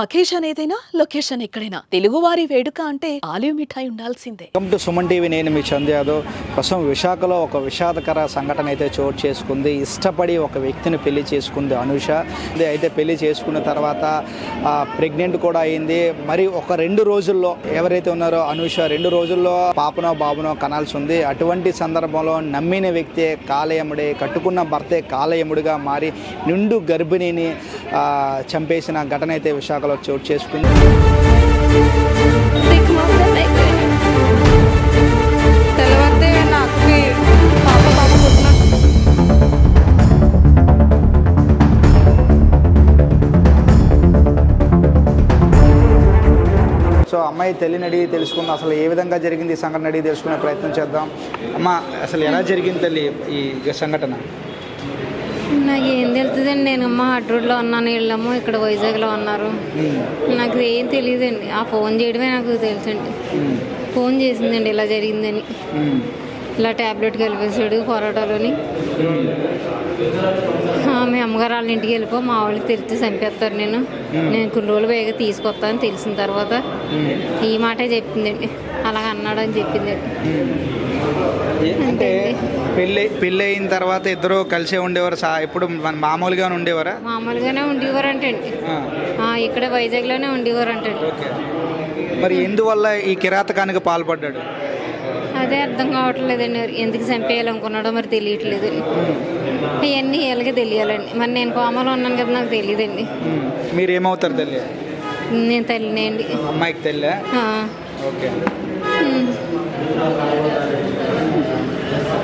Occasion ఏదైనా location ఎక్కడైనా తెలుగువారి వేడుక అంటే ఆలివ్ మిఠాయి ఉండాల్సిందే. Welcome to Suman TV. నేను మీ చందు యాదవ్. ప్రస్తుతం విశాఖలో ఒక విషాదకర సంఘటన అయితే చోటు చేసుకుంది. ఇష్టపడి ఒక వ్యక్తిని పెళ్లి చేసుకుంది అనుష. అయితే పెళ్లి చేసుకున్న తర్వాత ప్రెగ్నెంట్ కూడా అయింది. మరి ఒక 2 రోజుల్లో ఎవరైతే ఉన్నారో అనుష 2 రోజుల్లో పాపనో బాబునో కనాల్సి ఉంది. అటువంటి సందర్భంలో నమ్మిన వ్యక్తే కాలయముడే, కట్టుకున్న భర్తే కాలయముడిగా మారి నిండు గర్భిణిని చంపేసిన ఘటన అయితే విశాఖలో చోటు చేసుకుంది. సో అమ్మాయి తల్లిని అడిగి తెలుసుకుందాం, అసలు ఏ విధంగా జరిగింది ఈ సంఘటన అడిగి తెలుసుకునే ప్రయత్నం చేద్దాం. అమ్మ, అసలు ఎలా జరిగింది తల్లి ఈ సంఘటన? నాకు ఏం తెలుస్తుందండి. నేను అమ్మ హాట్ రోడ్లో ఉన్నాను, వీళ్ళమ్మ ఇక్కడ వైజాగ్లో ఉన్నారు. నాకు ఏం తెలియదండి. ఆ ఫోన్ చేయడమే నాకు తెలుసండి. ఫోన్ చేసిందండి ఇలా జరిగిందని, ఇలా ట్యాబ్లెట్ కలిపేసాడు పరోటాలోని. మీ అమ్మగారు వాళ్ళ ఇంటికి వెళ్ళిపో, మా వాళ్ళకి తెలిసి చంపేస్తారు, నేను కొన్ని రోజులు పైగా తీసుకొస్తాను తెలిసిన తర్వాత ఈ మాటే చెప్పిందండి. అలాగ అన్నాడు అని చెప్పిందండి. అంటే పెళ్ళి అయిన తర్వాత ఇద్దరు కలిసే ఉండేవారు? ఎప్పుడు మామూలుగానే ఉండేవారా? మామూలుగానే ఉండేవారంటండి. ఇక్కడ వైజాగ్లోనే ఉండేవారంటండి. మరి ఎందువల్ల ఈ కిరాతకానికి పాల్పడ్డాడు? అదే అర్థం కావట్లేదండి. ఎందుకు చంపేయాలనుకున్నాడో మరి తెలియట్లేదండి. అవన్నీ వీళ్ళకి తెలియాలండి. మరి నేను కోమలో ఉన్నాను కదా, నాకు తెలియదండి. మీరు ఏమవుతారు తల్లి? నేను తల్లినే అండి. అమ్మాయికి తల్లి. ఓకే.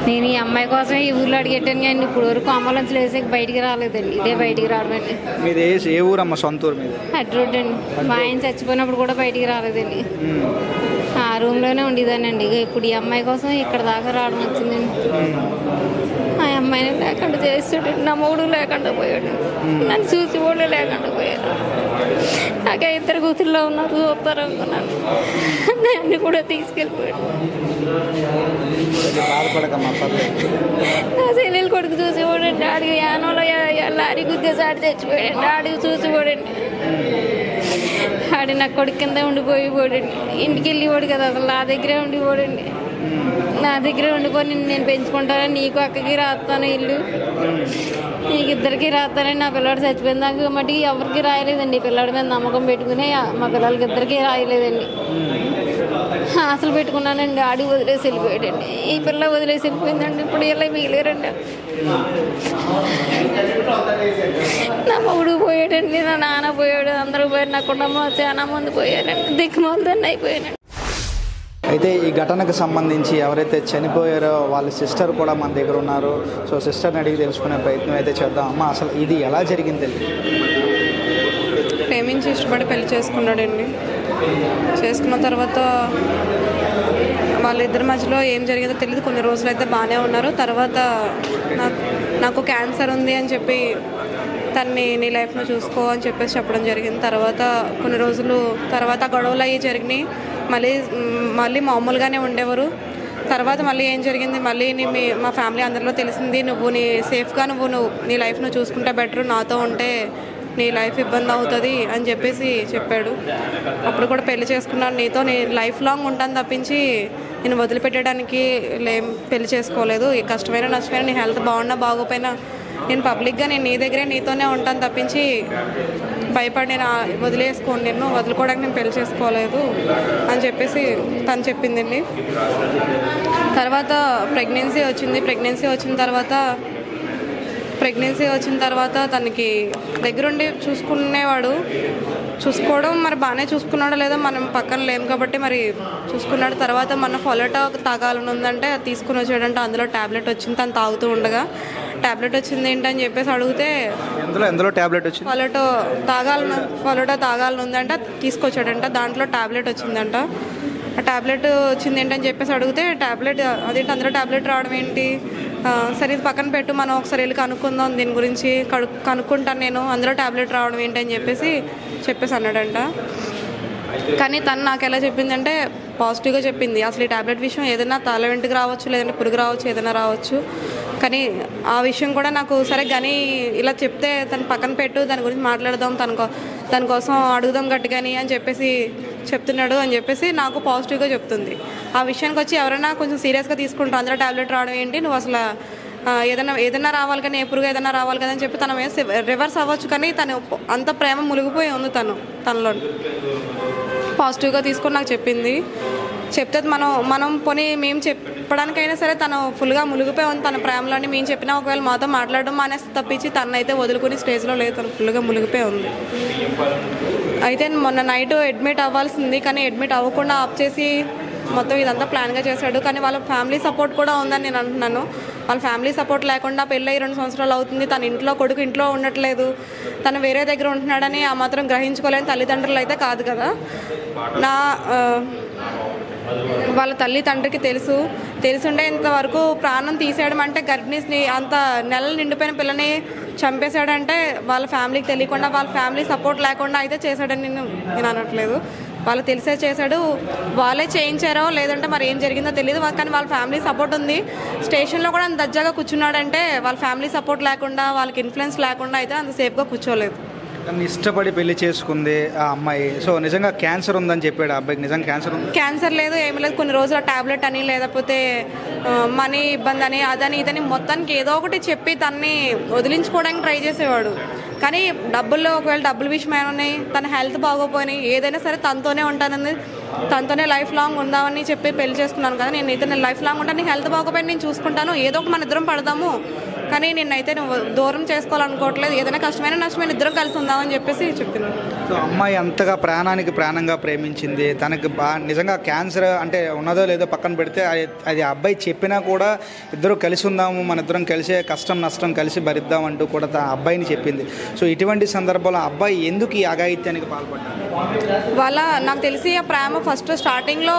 నేను ఈ అమ్మాయి కోసం ఈ ఊళ్ళో అడిగెట్టాను కానీ ఇప్పుడు వరకు అమ్మలోంచి లేసి బయటికి రాలేదండి. ఇదే బయటికి రావడండి. మీది ఏ ఊరమ్మ? సొంత ఊరు మీద? హట్ రోడ్ అండి. మా ఆయన చచ్చిపోయినప్పుడు కూడా బయటికి రాలేదండి. ఆ రూమ్లోనే ఉండేదానండి. ఇప్పుడు ఈ అమ్మాయి కోసం ఇక్కడ దాకా రావడం వచ్చిందండి. ఆ అమ్మాయిని లేకుండా చేస్తాడు, నా మూడు లేకుండా పోయాడు, నన్ను చూసి వాళ్ళు లేకుండా పోయారు. నాకే 2 కూతుర్లో ఉన్నారు, చూస్తారు అనుకున్నాను. దాన్ని కూడా తీసుకెళ్ళిపోయాడు. నా చెల్లెలు కొడుకు చూసేవాడండి. ఆడికి యానంలో లారీ గుద్దేసి ఆడి చచ్చిపోయాడండి. ఆడికి చూసేవాడండి. ఆడి నా కొడుకు కింద ఉండిపోయిపోడండి. ఇంటికి వెళ్ళిపోడు కదా, అసలు నా దగ్గరే ఉండిపోడండి. నా దగ్గరే ఉండిపోయి నేను పెంచుకుంటానని నీకు అక్కకి రాస్తాను, ఇల్లు నీకు ఇద్దరికి రాస్తానని. నా పిల్లాడు చచ్చిపోయిన దాకా మటుకి ఎవరికి రాయలేదండి. పిల్లాడి మీద నమ్మకం పెట్టుకుని మా పిల్లలకి ఇద్దరికి రాయలేదండి. అసలు పెట్టుకున్నానండి. ఆడి వదిలేసి వెళ్ళిపోయాడండి. ఈ పిల్ల వదిలేసి వెళ్ళిపోయిందండి. ఇప్పుడు ఇలా మిగిలేరండి. నా మొగుడు పోయాడండి, నా నాన్న పోయాడు, అందరూ పోయారు. నా కుటుంబంలో చాలా మంది పోయారండి. దిక్కుమాలదాన్ని అయిపోయానండి. అయితే ఈ ఘటనకు సంబంధించి ఎవరైతే చనిపోయారో వాళ్ళ సిస్టర్ కూడా మన దగ్గర ఉన్నారు. సో సిస్టర్ని అడిగి తెలుసుకునే ప్రయత్నం అయితే చేద్దాం. అమ్మ, అసలు ఇది ఎలా జరిగింది? ప్రేమించి ఇష్టపడి పెళ్లి చేసుకున్నాడండి. చేసుకున్న తర్వాత వాళ్ళిద్దరి మధ్యలో ఏం జరిగిందో తెలియదు. కొన్ని రోజులు అయితే బాగానే ఉన్నారు. తర్వాత నాకు క్యాన్సర్ ఉంది అని చెప్పి తన్ని నీ లైఫ్లో చూసుకో అని చెప్పేసి చెప్పడం జరిగింది. తర్వాత కొన్ని రోజులు తర్వాత గొడవలు అయ్యి జరిగినాయి. మళ్ళీ మామూలుగానే ఉండేవారు. తర్వాత మళ్ళీ ఏం జరిగింది, మళ్ళీ మా ఫ్యామిలీ అందరిలో తెలిసింది, నువ్వు సేఫ్గా నువ్వు నీ లైఫ్ను చూసుకుంటే బెటర్, నాతో ఉంటే నీ లైఫ్ ఇబ్బంది అవుతుంది అని చెప్పేసి చెప్పాడు. అప్పుడు కూడా పెళ్లి చేసుకున్నాను, నీతో నేను లైఫ్ లాంగ్ ఉంటాను తప్పించి నేను వదిలిపెట్టడానికి పెళ్లి చేసుకోలేదు. కష్టమైన నష్టమైన నీ హెల్త్ బాగున్నా బాగోపోయినా నేను పబ్లిక్గా నీ దగ్గరే నీతోనే ఉంటాను తప్పించి భయపడి నేను వదిలేసుకోండి, నేను వదులుకోవడానికి నేను పెళ్లి చేసుకోలేదు అని చెప్పేసి తను చెప్పిందండి. తర్వాత ప్రెగ్నెన్సీ వచ్చిన తర్వాత తనకి దగ్గరుండి చూసుకోవడం మరి బాగానే చూసుకున్నాడో లేదో మనం పక్కన లేము కాబట్టి మరి చూసుకున్నాడు. తర్వాత మన ఫొలటో తాగాలని ఉందంటే తీసుకుని వచ్చాడంటే అందులో ట్యాబ్లెట్ వచ్చింది. తను తాగుతూ ఉండగా ట్యాబ్లెట్ వచ్చింది ఏంటని చెప్పేసి అడిగితే ఎందులో ట్యాబ్లెట్ వచ్చింది, ఫొలటో తాగాలని ఉందంటే తీసుకొచ్చాడంట. దాంట్లో ట్యాబ్లెట్ వచ్చిందంట. ఆ ట్యాబ్లెట్ వచ్చింది ఏంటని చెప్పేసి అడిగితే ట్యాబ్లెట్ అదేంటి అందులో ట్యాబ్లెట్ రావడం ఏంటి, సరే ఇది పక్కన పెట్టు, మనం ఒకసారి వెళ్ళి కనుక్కుందాం, దీని గురించి కనుక్కుంటాను నేను, అందులో ట్యాబ్లెట్ రావడం ఏంటి అని చెప్పేసి అన్నాడంట. కానీ తను నాకు ఎలా చెప్పిందంటే పాజిటివ్గా చెప్పింది. అసలు ఈ ట్యాబ్లెట్ విషయం ఏదైనా తల వెంటికి రావచ్చు, లేదంటే పురుగు రావచ్చు, ఏదైనా రావచ్చు. కానీ ఆ విషయం కూడా నాకు సరే కానీ ఇలా చెప్తే తను పక్కన పెట్టు, దాని గురించి మాట్లాడదాం, దానికోసం అడుగుదాం గట్టిగాని అని చెప్పేసి చెప్తున్నాడు అని చెప్పేసి నాకు పాజిటివ్గా చెప్తుంది. ఆ విషయానికి వచ్చి ఎవరైనా కొంచెం సీరియస్గా తీసుకుంటారు, అందరూ టాబ్లెట్ రావడం ఏంటి, నువ్వు అసలు ఏదైనా రావాలి కానీ ఎప్పుడుగా ఏదైనా రావాలి కదా అని చెప్పి తన రివర్స్ అవ్వచ్చు. కానీ తను అంత ప్రేమ మునిగిపోయి ఉంది తనలో. పాజిటివ్గా తీసుకొని నాకు చెప్తే మనం పోనీ మేము చెప్పడానికైనా సరే తను ఫుల్గా మునిగిపోయి ఉంది తన ప్రేమలోని. మేము చెప్పినా ఒకవేళ మాతో మాట్లాడడం మానేసి తప్పించి తనైతే వదులుకుని స్టేజ్లో లేదు, తను ఫుల్గా మునిగిపోయి ఉంది. అయితే మొన్న నైట్ అడ్మిట్ అవ్వాల్సింది కానీ అడ్మిట్ అవ్వకుండా ఆఫ్ చేసి మొత్తం ఇదంతా ప్లాన్గా చేశాడు. కానీ వాళ్ళ ఫ్యామిలీ సపోర్ట్ కూడా ఉందని నేను అంటున్నాను. వాళ్ళ ఫ్యామిలీ సపోర్ట్ లేకుండా పెళ్ళి 2 సంవత్సరాలు అవుతుంది, తన కొడుకు ఇంట్లో ఉండట్లేదు, తను వేరే దగ్గర ఉంటున్నాడని ఆ మాత్రం గ్రహించుకోలేని తల్లిదండ్రులు అయితే కాదు కదా. వాళ్ళ తండ్రికి తెలుసుండే ఇంతవరకు ప్రాణం తీసేయడం అంటే గర్భిణీని అంత నెలలు నిండిపోయిన పిల్లని చంపేశాడంటే వాళ్ళ ఫ్యామిలీకి తెలియకుండా వాళ్ళ ఫ్యామిలీ సపోర్ట్ లేకుండా అయితే చేశాడని నేను అనట్లేదు. వాళ్ళు తెలిసే చేశాడు, వాళ్ళే చేయించారో లేదంటే మరి ఏం జరిగిందో తెలియదు. కానీ వాళ్ళ ఫ్యామిలీ సపోర్ట్ ఉంది. స్టేషన్లో కూడా అంత దజ్జాగా కూర్చున్నాడంటే వాళ్ళ ఫ్యామిలీ సపోర్ట్ లేకుండా వాళ్ళకి ఇన్ఫ్లుయెన్స్ లేకుండా అయితే అంత సేఫ్గా కూర్చోలేదు. తను ఇష్టపడి పెళ్లి చేసుకుంది ఆ అమ్మాయి. సో నిజంగా క్యాన్సర్ ఉందని చెప్పాడు ఆ అబ్బాయికి. నిజంగా క్యాన్సర్ లేదు, ఏమీ లేదు. కొన్ని రోజుల టాబ్లెట్ అని లేకపోతే మనీ ఇబ్బంది అని అదని ఇదని మొత్తానికి ఏదో ఒకటి చెప్పి తన్ని వదిలించుకోవడానికి ట్రై చేసేవాడు. కానీ ఒకవేళ డబ్బుల విషయమైనా ఉన్నాయి, తన హెల్త్ బాగోపోయినాయి, ఏదైనా సరే తనతోనే ఉంటానని, తనతోనే లైఫ్ లాంగ్ ఉందామని చెప్పి పెళ్లి చేసుకున్నాను కదా. నేను లైఫ్ లాంగ్ ఉంటాను, నీ హెల్త్ బాగోపోయినా నేను చూసుకుంటాను, ఏదో ఒక మన ఇద్దరం పడదాము, కానీ నిన్నైతే నువ్వు దూరం చేసుకోవాలనుకోవట్లేదు, ఏదైనా కష్టమైన నష్టమైన ఇద్దరం కలిసి ఉందామని చెప్పేసి చెప్తున్నాను. సో అమ్మాయి అంతగా ప్రాణంగా ప్రేమించింది. తనకి నిజంగా క్యాన్సర్ అంటే ఉన్నదో లేదో పక్కన పెడితే అది అబ్బాయి చెప్పినా కూడా ఇద్దరు కలిసి ఉందాము, మన ఇద్దరం కలిసే కష్టం నష్టం కలిసి భరిద్దామంటూ కూడా అబ్బాయిని చెప్పింది. సో ఇటువంటి సందర్భంలో అబ్బాయి ఎందుకు ఈ అఘాయిత్యానికి పాల్పడ్డాడు? నాకు తెలిసి ఆ ప్రేమ ఫస్ట్ స్టార్టింగ్లో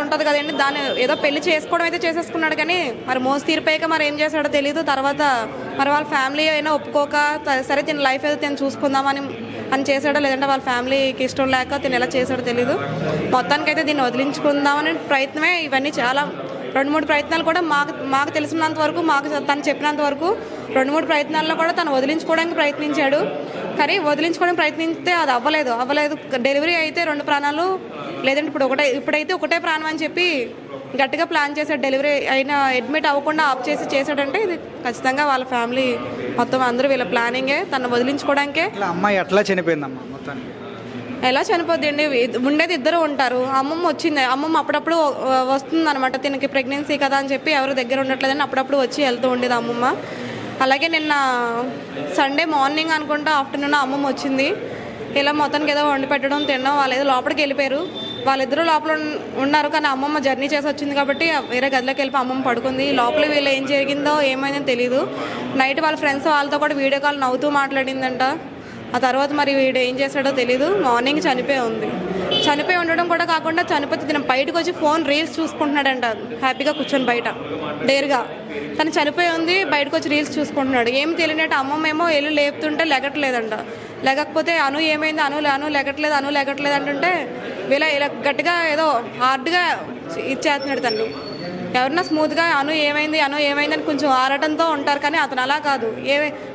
ఉంటుంది కదండి, దాన్ని ఏదో పెళ్లి చేసుకోవడం అయితే చేసేసుకున్నాడు. కానీ మరి మోసి తీరిపోయాక మరి ఏం చేశాడో తెలియదు. తర్వాత మరి వాళ్ళ ఫ్యామిలీ అయినా ఒప్పుకోక సరే తిన లైఫ్ ఏదో తిని చూసుకుందామని చేశాడో లేదంటే వాళ్ళ ఫ్యామిలీకి ఇష్టం లేక తిని ఎలా చేశాడో తెలీదు. మొత్తానికైతే దీన్ని వదిలించుకుందామని ప్రయత్నమే ఇవన్నీ. చాలా 2-3 ప్రయత్నాలు కూడా మాకు తెలిసినంత వరకు, తను చెప్పినంత వరకు 2-3 ప్రయత్నాల్లో కూడా తను వదిలించుకోవడానికి ప్రయత్నించాడు. కానీ వదిలించుకోవడానికి ప్రయత్నిస్తే అది అవ్వలేదు. డెలివరీ అయితే 2 ప్రాణాలు, లేదంటే ఇప్పుడైతే ఒకటే ప్రాణం అని చెప్పి గట్టిగా ప్లాన్ చేశాడు. డెలివరీ అయినా అడ్మిట్ అవ్వకుండా ఆఫ్ చేసాడంటే ఇది ఖచ్చితంగా వాళ్ళ ఫ్యామిలీ మొత్తం అందరూ వీళ్ళ ప్లానింగే, తను వదిలించుకోవడానికే. అమ్మాయి ఎట్లా చనిపోయిందమ్మా మొత్తానికి? ఎలా చనిపోద్దండి, ఉండేది ఇద్దరు ఉంటారు. అమ్మమ్మ వచ్చింది, అమ్మమ్మ అప్పుడప్పుడు వస్తుంది అనమాట, తినకి ప్రెగ్నెన్సీ కదా అని చెప్పి ఎవరు దగ్గర ఉండట్లేదని అప్పుడప్పుడు వచ్చి వెళ్తూ ఉండేది అమ్మమ్మ. అలాగే నిన్న సండే మార్నింగ్ అనుకుంటా ఆఫ్టర్నూన్ అమ్మమ్మ వచ్చింది. ఇలా మొత్తానికి ఏదో వండి పెట్టడం తినడం, వాళ్ళు ఏదో లోపలికి వెళ్ళిపోయారు. వాళ్ళిద్దరూ లోపల ఉన్నారు కానీ అమ్మమ్మ జర్నీ చేసి వచ్చింది కాబట్టి వేరే గదిలోకి వెళ్ళి అమ్మమ్మ పడుకుంది. లోపల వీళ్ళు ఏం జరిగిందో ఏమైందో తెలీదు. నైట్ వాళ్ళ ఫ్రెండ్స్ వాళ్ళతో కూడా వీడియో కాల్ నవ్వుతూ మాట్లాడిందంట. ఆ తర్వాత మరి వీడు ఏం చేశాడో తెలీదు. మార్నింగ్ చనిపోయి ఉండడం కూడా కాకుండా చనిపోతే తిన బయటకు వచ్చి ఫోన్ రీల్స్ చూసుకుంటున్నాడంట హ్యాపీగా కూర్చొని బయట డేర్గా. తను చనిపోయి ఉంది, బయటకు వచ్చి రీల్స్ చూసుకుంటున్నాడు. ఏం తెలియనట్టు అమ్మమ్మ ఏమో వెళ్ళి లేపుతుంటే లెగట్లేదంట. లేకపోతే అను ఏమైంది, అను లెగట్లేదు అంటుంటే ఇలా గట్టిగా ఏదో హార్డ్గా ఇచ్చేస్తున్నాడు తను. ఎవరన్నా స్మూత్గా అను ఏమైంది అని కొంచెం ఆరటంతో ఉంటారు, కానీ అతను అలా కాదు.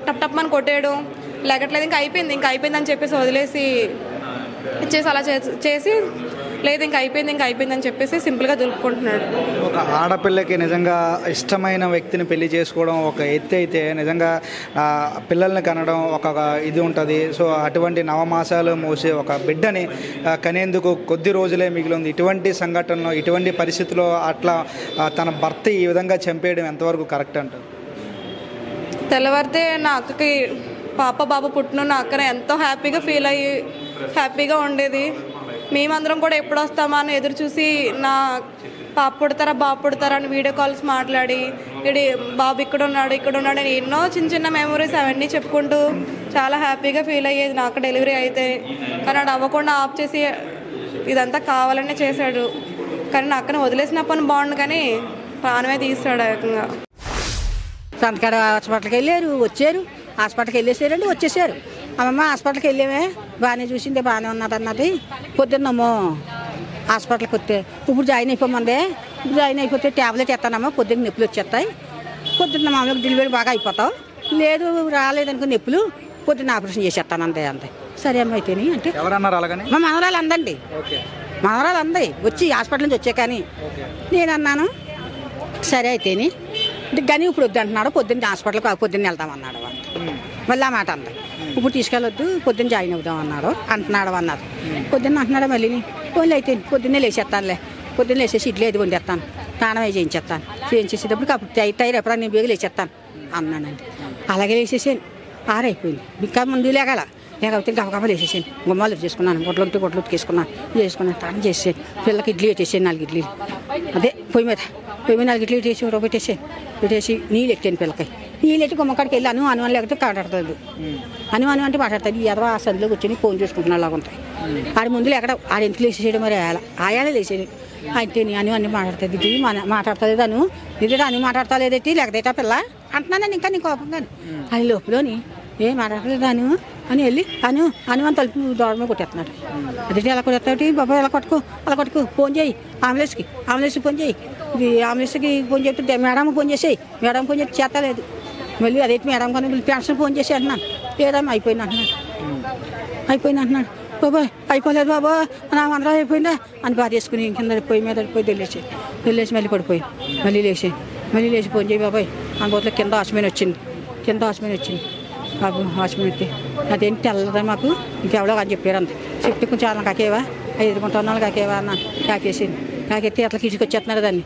టప్ అని కొట్టేయడం, లెగట్లేదు, ఇంకా అయిపోయింది అని చెప్పేసి వదిలేసి ఇచ్చేసి అలా చేసి లేదు ఇంకా అయిపోయింది అని చెప్పేసి సింపుల్గా దులుపుకుంటున్నాడు. ఒక ఆడపిల్లకి నిజంగా ఇష్టమైన వ్యక్తిని పెళ్లి చేసుకోవడం ఒక ఎత్తు అయితే, నిజంగా పిల్లల్ని కనడం ఒక ఇది ఉంటుంది. సో అటువంటి నవమాసాలు మోసే ఒక బిడ్డని కనేందుకు కొద్ది రోజులే మిగిలి ఉంది. ఇటువంటి సంఘటనలో ఇటువంటి పరిస్థితుల్లో అట్లా తన భర్త ఈ విధంగా చంపేయడం ఎంతవరకు కరెక్ట్ అంటారు? తెల్లవారితే నా అక్కకి బాబు పుట్టిన నా అక్కన ఎంతో హ్యాపీగా ఫీల్ అయ్యి హ్యాపీగా ఉండేది. మేమందరం కూడా ఎప్పుడు వస్తామా అని ఎదురు చూసి నా బాబు పుడతారా అని వీడియో కాల్స్ మాట్లాడి బాబు ఇక్కడ ఉన్నాడు అని ఎన్నో చిన్న మెమరీస్ అవన్నీ చెప్పుకుంటూ చాలా హ్యాపీగా ఫీల్ అయ్యేది నాకు డెలివరీ అయితే. కానీ అది అవ్వకుండా ఆఫ్ చేసి ఇదంతా కావాలనే చేశాడు. కానీ నా అక్కన వదిలేసిన పని బాగుండు, కానీ ప్రాణమే తీస్తాడు ఏకంగా. సంతకాడ హాస్పిటల్కి వచ్చారు, హాస్పిటల్కి వెళ్ళేసారండి, వచ్చేసారు. అమ్మమ్మ హాస్పిటల్కి వెళ్ళామే, బాగానే చూసిందే, బాగానే ఉన్నది అన్నది. పొద్దున్నమ్మో హాస్పిటల్కి వస్తే ఇప్పుడు జాయిన్ అయిపోతే ట్యాబ్లెట్ ఎత్తానమ్మా, పొద్దున్న నొప్పులు వచ్చేస్తాయి, పొద్దున్న మామూలుగా డెలివరీ బాగా అయిపోతావు, లేదు రాలేదనుకో నొప్పులు, పొద్దున్న ఆపరేషన్ చేసేస్తాను అంతే. సరే అమ్మ అయితేని అంటే ఎవరన్నారు అలాగని? మా మనవరాలు అందండి, మనవరాలు అంది వచ్చి హాస్పిటల్ నుంచి వచ్చే. కానీ నేను అన్నాను సరే అయితేని కానీ ఇప్పుడు వద్దు అంటున్నాడు. పొద్దున్న హాస్పిటల్కి పొద్దున్న వెళ్తామన్నాడు. మళ్ళీ ఆ మాట అంది. ఇప్పుడు తీసుకెళ్ళొద్దు, పొద్దున్న జాయిన్ అవుదాం అన్నారు అన్నారు. పొద్దున్న అంటున్నాడు మళ్ళీ పోన్లే అయితే పొద్దున్నే లేచేస్తానులే, పొద్దున్న లేచేసి ఇడ్లీ అది వండేస్తాను, స్నానం అవి చేయించేసేటప్పుడు అప్పుడు టైర్ ఎప్పుడన్నా నేను బేగ లేచేస్తాను అన్నానండి. అలాగే లేచేసాను. ఆరైపోయింది. ఇంకా ముందు లేకపోతే గబగబా లేచేసాను. గుమ్మాలు చేసుకున్నాను, గొడ్లు ఉతికేసుకున్నాను, స్నానం చేసేసాను. పిల్లలకి ఇడ్లీ పెట్టేసాను, 4 ఇడ్లీలు. అదే పొయ్యి మీద 4 ఇడ్లీ పెట్టేసి నీళ్ళు ఎట్టాను. పిల్లకి నీళ్ళు ఎట్టి గుమ్మకాడికి వెళ్ళి అను లేకపోతే కాటాడుతుంది. అను అంటే మాట్లాడుతుంది. ఈ ఎదవ ఆ సందులో కూర్చొని ఫోన్ చూసుకుంటున్నా అలాగ ఉంటాయి. ఆడి ముందులో ఎక్కడ ఆడ ఎందుకు లేచేసాడు మరి ఆయాలే లేచేది. అయితే అన్ని మాట్లాడుతుంది. ఇది మాట్లాడతలేదు అను మాట్లాడతా లేదైతే లేకపోతే ఆ పిల్ల అంటున్నాను. ఇంకా నీ కోపంగా అది లోపలని ఏం మాట్లాడలేదు అని వెళ్ళి అను అని తలుపు దూడమే కొట్టేస్తున్నాడు. అదే ఎలా కొట్టేస్తాడు బాబా, ఎలా కొట్టుకు ఫోన్ చేయి అంబులెన్స్కి ఫోన్ చేయి. అంబులెన్స్కి ఫోన్ చెప్తే మేడం ఫోన్ చేసేయి, మేడం ఫోన్ చేసి చేస్తలేదు. మళ్ళీ అదైతే మేడం కానీ పెన్షన్ ఫోన్ చేసి అంటున్నాను. లేదమ్మా అయిపోయింది అంటున్నాడు. బాబా అయిపోలేదు బాబా, నా అందరం అయిపోయిందా అని బాధ చేసుకుని కింద పొయ్యి మీద వెళ్ళేసి మళ్ళీ పడిపోయి మళ్ళీ లేచి ఫోన్ చేయి బాబాయ్ అనుకోవట్లేదు. కింద హాస్పిటల్ వచ్చింది బాబు. హాస్పిటల్ వస్తే అదేంటి తెల్లదా మాకు ఇంకెవడో అని చెప్పారు. అంత చెప్తే కొంచెం అలా కాకేవా 5 ఉన్నాళ్ళు కాకేవా అన్న కాకెత్తి అట్లా తీసుకొచ్చేస్తున్నాడు. దాన్ని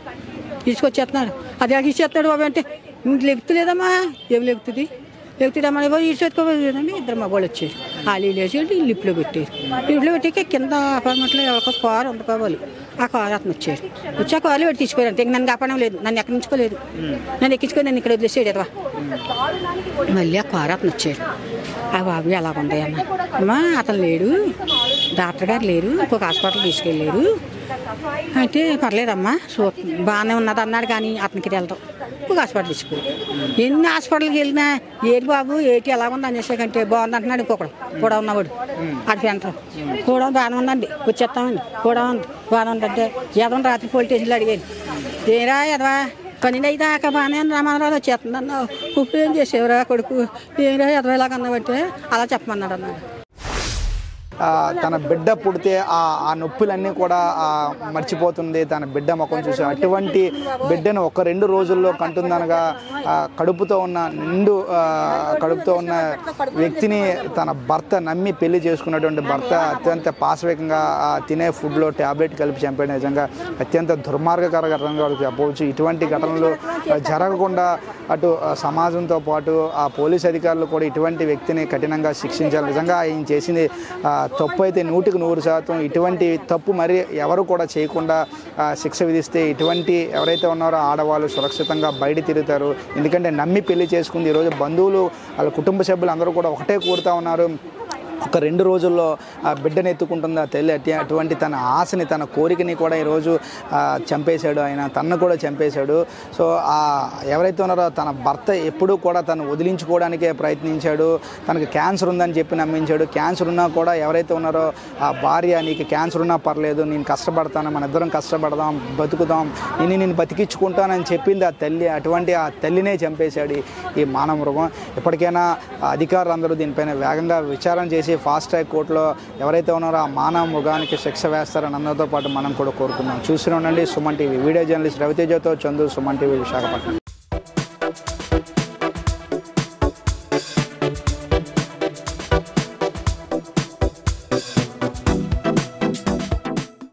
తీసుకొచ్చేస్తున్నాడు. అది అలా ఇచ్చేస్తున్నాడు బాబు అంటే ఇంక లెగుతులేదమ్మా. ఏం లెగుతుందమ్మా ఈడ్చుకోలేదండి. 2 మగవాళ్ళు వచ్చారు. వాళ్ళు లేచి లిప్లో పెట్టాక కింద అపార్ట్మెంట్లో ఒక కారు వండుకోవాలి. ఆ కారు అతను వచ్చాడు. వచ్చి ఆ కారు పెట్టి తీసిపోయారు. అంతే నన్ను కాపాడడం లేదు, నన్ను ఎక్కించుకోలేదు. నన్ను ఎక్కించుకొని నన్ను ఇక్కడ వదిలేసాడు ఎదవా. మళ్ళీ ఆ కారు అతను వచ్చాడు. ఆ బాబు ఎలా ఉంది అన్న అమ్మా అతను లేడు, డాక్టర్ గారు లేరు, ఇంకొక హాస్పిటల్ తీసుకెళ్ళారు అంటే పర్లేదమ్మా బాగానే ఉన్నది అన్నాడు. కానీ అతనికి వెళ్తాం ఇంకొక హాస్పిటల్ తీసుకుని ఎన్ని హాస్పిటల్కి వెళ్ళినా ఏటి బాబు ఏటి ఎలా ఉంది అనేసాకంటే బాగుంది అంటున్నాడు. ఇంకొకడు కూడా ఉన్నవాడు ఆడి సెంటర్ కూడా బాగానే ఉందండి వచ్చేస్తామండి కూడా ఉంది బాగానే ఉందంటే ఎదవని రాత్రి పోలీస్ స్టేషన్లో అడిగాను. ఏరా ఎదవా 12 దాకా బాగానే రామారావు వచ్చేస్తుంది అన్నావు, ఇప్పుడు ఏం చేసేవరా కొడుకు ఏరా ఎదవ ఇలాగన్నావంటే అలా చెప్పమన్నాడు అన్నాడు. తన బిడ్డ పుడితే ఆ నొప్పులన్నీ కూడా మర్చిపోతుంది. తన బిడ్డ ముఖం చూసి అటువంటి బిడ్డను 1-2 రోజుల్లో కంటుందనగా కడుపుతో ఉన్న వ్యక్తిని తన భర్త నమ్మి పెళ్లి చేసుకున్నటువంటి భర్త అత్యంత పాశవికంగా తినే ఫుడ్లో ట్యాబ్లెట్ కలిపి చంపేయడం నిజంగా అత్యంత దుర్మార్గకర ఘటనగా చెప్పవచ్చు. ఇటువంటి ఘటనలు జరగకుండా అటు సమాజంతో పాటు ఆ పోలీస్ అధికారులు కూడా ఇటువంటి వ్యక్తిని కఠినంగా శిక్షించాలి. నిజంగా ఆయన చేసింది తప్పు అయితే 100% ఇటువంటి తప్పు మరి ఎవరు కూడా చేయకుండా శిక్ష విధిస్తే ఇటువంటి ఎవరైతే ఉన్నారో ఆడవాళ్ళు సురక్షితంగా బయట తిరుగుతారు. ఎందుకంటే నమ్మి పెళ్లి చేసుకుంది. ఈరోజు బంధువులు వాళ్ళ కుటుంబ సభ్యులు అందరూ కూడా ఒకటే కోరుతూ ఉన్నారు, 1-2 రోజుల్లో ఆ బిడ్డను ఎత్తుకుంటుంది ఆ తల్లి. అటువంటి తన ఆశని తన కోరికని కూడా ఈరోజు చంపేశాడు ఆయన, తనను కూడా చంపేశాడు. సో ఎవరైతే ఉన్నారో తన భర్త ఎప్పుడూ కూడా తను వదిలించుకోవడానికే ప్రయత్నించాడు. తనకు క్యాన్సర్ ఉందని చెప్పి నమ్మించాడు. క్యాన్సర్ ఉన్నా కూడా ఎవరైతే ఉన్నారో ఆ భార్య నీకు క్యాన్సర్ ఉన్నా పర్లేదు, నేను కష్టపడతాను, మన ఇద్దరం కష్టపడదాం, బతుకుదాం, నేను బతికించుకుంటానని చెప్పింది ఆ తల్లి. అటువంటి ఆ తల్లినే చంపేశాడు ఈ మానవ మృగం. ఎప్పటికైనా అధికారులు అందరూ దీనిపైన వేగంగా విచారణ చేసి ఫాస్ట్ ట్రాక్ కోర్టులో ఎవరైతే ఉన్నారో ఆ మానవ మృగానికి శిక్ష వేస్తారని అందరితో పాటు మనం కూడా కోరుకున్నాం. చూస్తూనే ఉండండి సుమన్ టీవీ. వీడియో జర్నలిస్ట్ రవితేజతో చందు, సుమన్ టీవీ, విశాఖపట్నం.